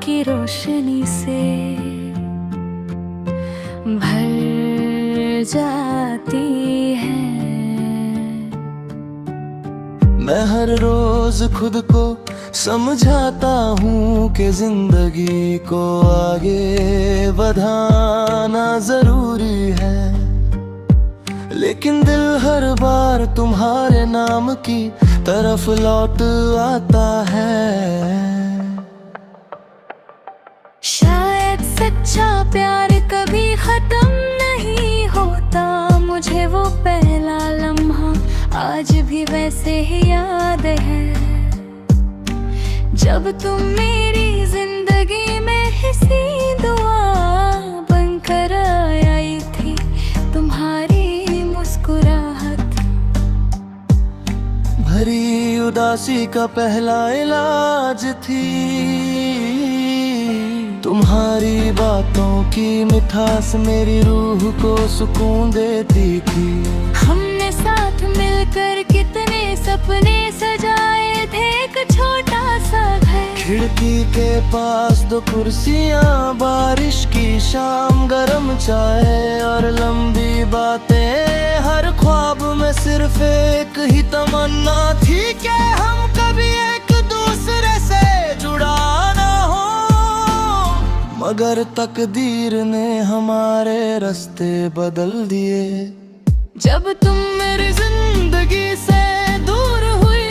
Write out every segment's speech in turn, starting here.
की रोशनी से भर जाती है। मैं हर रोज खुद को समझाता हूँ कि जिंदगी को आगे बढ़ाना जरूरी है, लेकिन दिल हर बार तुम्हारे नाम की तरफ लौट आता है। शायद सच्चा प्यार कभी खत्म नहीं होता, मुझे वो पहला लम्हा आज भी वैसे ही याद है, जब तुम मेरी जिंदगी में हिस्सी दुआ बनकर आई थी। तुम्हारी मुस्कुराहट भरी उदासी का पहला इलाज थी, तुम्हारी बातों की मिठास मेरी रूह को सुकून देती थी। हमने साथ मिलकर कितने सपने सजाए थे, एक छोटा सा घर, खिड़की के पास दो कुर्सियां, बारिश की शाम, गरम चाय और लंबी बातें। हर ख्वाब में सिर्फ एक ही तमन्ना थी कि हम कभी एक दूसरे से जुड़ा ना हो, मगर तकदीर ने हमारे रास्ते बदल दिए। जब तुम मेरी जिंदगी से दूर हुई,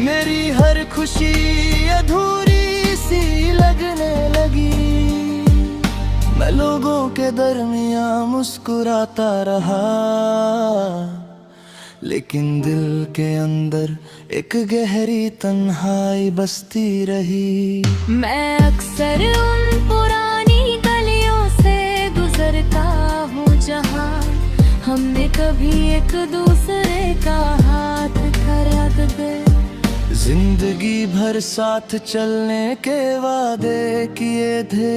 मेरी हर खुशी अधूरी सी लगने लगी। मैं लोगों के दरमियां मुस्कुराता रहा, लेकिन दिल के अंदर एक गहरी तन्हाई बसती रही। मैं अक्सर उन पुरानी गलियों से गुजरता हूँ जहाँ हमने कभी एक दूसरे का हाथ थरा दे। जिंदगी भर साथ चलने के वादे किए थे,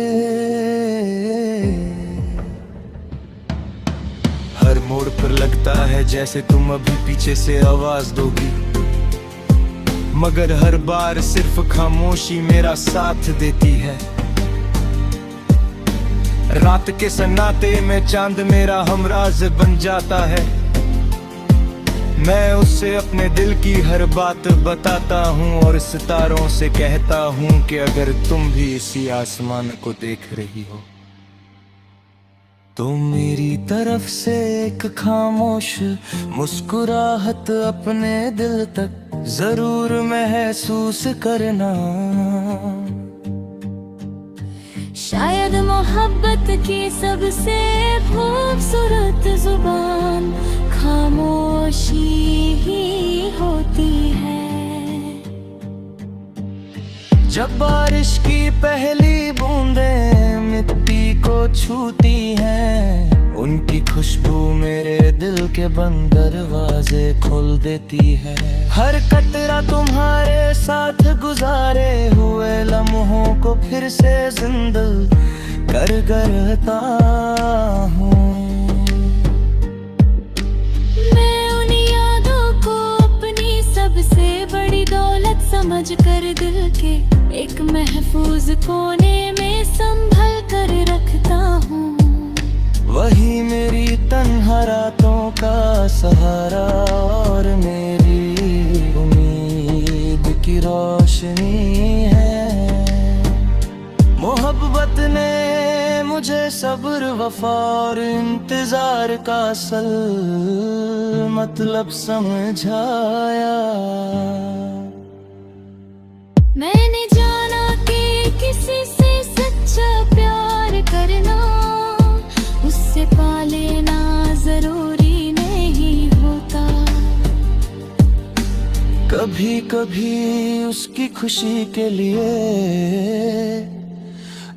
हर मोड़ पर लगता है जैसे तुम अभी पीछे से आवाज दोगी, मगर हर बार सिर्फ खामोशी मेरा साथ देती है। रात के सन्नाटे में चांद मेरा हमराज बन जाता है, मैं उससे अपने दिल की हर बात बताता हूँ और सितारों से कहता हूँ कि अगर तुम भी इसी आसमान को देख रही हो तो मेरी तरफ से एक खामोश मुस्कुराहट अपने दिल तक जरूर महसूस करना। शायद मोहब्बत की सबसे खूबसूरत जुबान खामोशी ही होती है। जब बारिश की पहली बूंदें मिट्टी को छूती हैं, उनकी खुशबू मेरे दिल के बंद दरवाजे खोल देती है। हर कतरा तुम्हारे साथ गुजारे हुए लम्हों को फिर से जिंदा करता हूँ। मैं उन यादों को अपनी सबसे बड़ी दौलत समझ कर दिल के एक महफूज कोने में संभल कर रखता हूँ। वही मेरी तन्हा रातों का सहारा और मेरी उम्मीद की रोशनी है। मोहब्बत ने मुझे सब्र, वफा और इंतजार का असल मतलब समझाया। मैंने जाना कि किसी से सच्चा प्यार करना, उससे पा लेना जरूरी नहीं होता। कभी कभी उसकी खुशी के लिए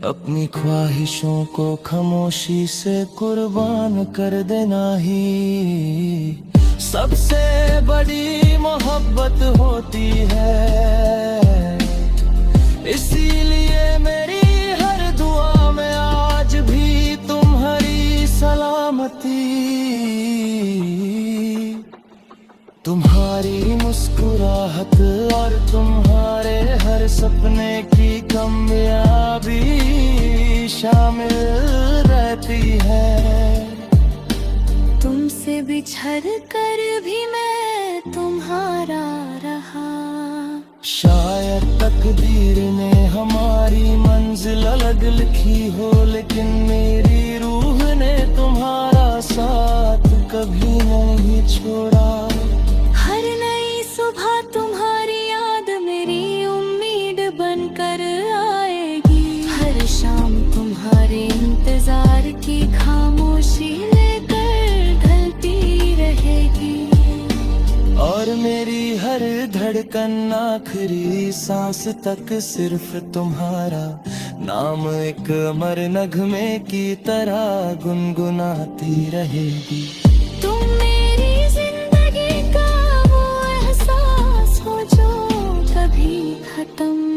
अपनी ख्वाहिशों को खामोशी से कुर्बान कर देना ही सबसे बड़ी मोहब्बत होती है। इसीलिए मेरी हर दुआ में आज भी तुम्हारी सलामती, तुम्हारी मुस्कुराहट और तुम्हारे हर सपने की कामयाबी शामिल रहती है। तुमसे बिछड़ कर भी मैं तुम्हारा रहा। शायद तकदीर ने हमारी मंजिल अलग लिखी हो, लेकिन मेरी रूह ने तुम्हारा साथ कभी नहीं छोड़ा। हर नई सुबह तुम्हारी याद मेरी उम्मीद बनकर आएगी। हर शाम तुम्हारे इंतजार की खामोशी लेकर ढलती रहेगी। और मेरी हर धड़कन आखिरी सांस तक सिर्फ तुम्हारा नाम एक अमर नगमे की तरह गुनगुनाती रहेगी। तुम मेरी जिंदगी का वो एहसास हो जो कभी खत्म